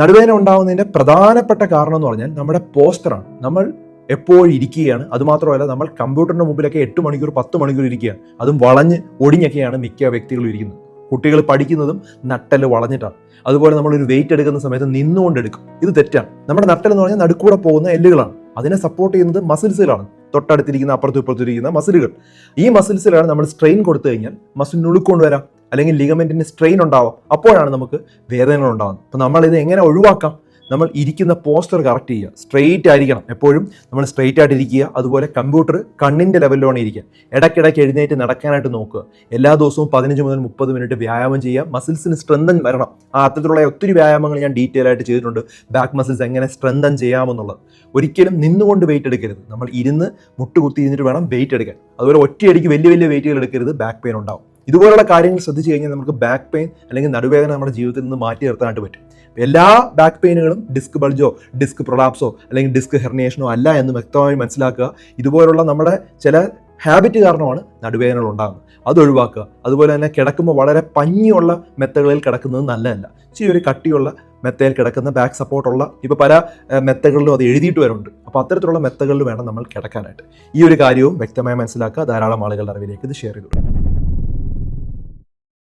നടുവേദന ഉണ്ടാകുന്നതിൻ്റെ പ്രധാനപ്പെട്ട കാരണം എന്ന് പറഞ്ഞാൽ നമ്മുടെ പോസ്റ്ററാണ്. നമ്മൾ എപ്പോഴും ഇരിക്കുകയാണ്. അതുമാത്രമല്ല, നമ്മൾ കമ്പ്യൂട്ടറിൻ്റെ മുമ്പിലൊക്കെ 8 മണിക്കൂർ 10 മണിക്കൂർ ഇരിക്കുകയാണ്. അതും വളഞ്ഞ് ഒടിഞ്ഞൊക്കെയാണ് മിക്ക വ്യക്തികളും ഇരിക്കുന്നത്. കുട്ടികൾ പഠിക്കുന്നതും നട്ടല് വളഞ്ഞിട്ടാണ്. അതുപോലെ നമ്മളൊരു വെയിറ്റ് എടുക്കുന്ന സമയത്ത് നിന്നുകൊണ്ട് എടുക്കും. ഇത് തെറ്റാണ്. നമ്മുടെ നട്ടൽ എന്ന് പറഞ്ഞാൽ നടുക്കൂടെ പോകുന്ന എല്ലുകളാണ്. അതിനെ സപ്പോർട്ട് ചെയ്യുന്നത് മസിൽസുകളാണ്. തൊട്ടടുത്തിരിക്കുന്ന അപ്പുറത്തും ഇപ്പുറത്തിരിക്കുന്ന മസിലുകൾ. ഈ മസിൽസിലാണ് നമ്മൾ സ്ട്രെയിൻ കൊടുത്തു കഴിഞ്ഞാൽ മസിലിന് ഉളുക്കൊണ്ട് വരാം, അല്ലെങ്കിൽ ലിഗമെന്റിന് സ്ട്രെയിൻ ഉണ്ടാവാം. അപ്പോഴാണ് നമുക്ക് വേദനകൾ ഉണ്ടാകുന്നത്. അപ്പം നമ്മളിത് എങ്ങനെ ഒഴിവാക്കാം? നമ്മൾ ഇരിക്കുന്ന പോസ്റ്റർ കറക്റ്റ് ചെയ്യുക. സ്ട്രെയിറ്റ് ആയിരിക്കണം. എപ്പോഴും നമ്മൾ സ്ട്രെയിറ്റ് ആയിട്ട് ഇരിക്കുക. അതുപോലെ കമ്പ്യൂട്ടർ കണ്ണിൻ്റെ ലെവലിലാണ് ഇരിക്കുക. ഇടയ്ക്കിടയ്ക്ക് എഴുന്നേറ്റ് നടക്കാനായിട്ട് നോക്കുക. എല്ലാ ദിവസവും 15 മുതൽ 30 മിനിറ്റ് വ്യായാമം ചെയ്യുക. മസിൽസിന് സ്ട്രെങ്തൻ വരണം. അത്തരത്തിലുള്ള ഒത്തിരി വ്യായാമങ്ങൾ ഞാൻ ഡീറ്റെയിൽ ആയിട്ട് ചെയ്തിട്ടുണ്ട്. ബാക്ക് മസിൽസ് എങ്ങനെ സ്ട്രെങ്തൻ ചെയ്യാമെന്നുള്ളത്. ഒരിക്കലും നിന്നുകൊണ്ട് വെയിറ്റ് എടുക്കരുത്. നമ്മൾ ഇരുന്ന് മുട്ടുകുത്തി ഇരുന്നിട്ട് വേണം വെയിറ്റ് എടുക്കാൻ. അതുപോലെ ഒറ്റയടിക്ക് വലിയ വലിയ വെയിറ്റുകൾ എടുക്കരുത്. ബാക്ക് പെയിൻ ഉണ്ടാവും. ഇതുപോലുള്ള കാര്യങ്ങൾ ശ്രദ്ധിച്ചു കഴിഞ്ഞാൽ നമുക്ക് ബാക്ക് പെയിൻ അല്ലെങ്കിൽ നടുവേദന നമ്മുടെ ജീവിതത്തിൽ നിന്ന് മാറ്റി നിർത്താനായിട്ട് പറ്റും. എല്ലാ ബാക്ക് പെയിനുകളും ഡിസ്ക് ബൾജോ, ഡിസ്ക് പ്രൊലാപ്സോ അല്ലെങ്കിൽ ഡിസ്ക് ഹെർണിയേഷനോ അല്ല എന്ന് വ്യക്തമായി മനസ്സിലാക്കുക. ഇതുപോലുള്ള നമ്മുടെ ചില ഹാബിറ്റ് കാരണമാണ് നടുവേദനകൾ ഉണ്ടാകുന്നത്. അത് ഒഴിവാക്കുക. അതുപോലെ തന്നെ കിടക്കുമ്പോൾ വളരെ പഞ്ഞിയുള്ള മെത്തകളിൽ കിടക്കുന്നത് നല്ലതല്ല. ഒരു കട്ടിയുള്ള മെത്തയിൽ കിടക്കുന്ന ബാക്ക് സപ്പോർട്ടുള്ള ഇപ്പോൾ പല മെത്തകളിലും അത് എഴുതിയിട്ട് വരുന്നുണ്ട്. അപ്പോൾ അത്തരത്തിലുള്ള മെത്തകളിൽ വേണം നമ്മൾ കിടക്കാനായിട്ട്. ഈ ഒരു കാര്യവും വ്യക്തമായി മനസ്സിലാക്കുക. ധാരാളം ആളുകളുടെ അറിവിലേക്ക് ഇത് ഷെയർ ചെയ്തു.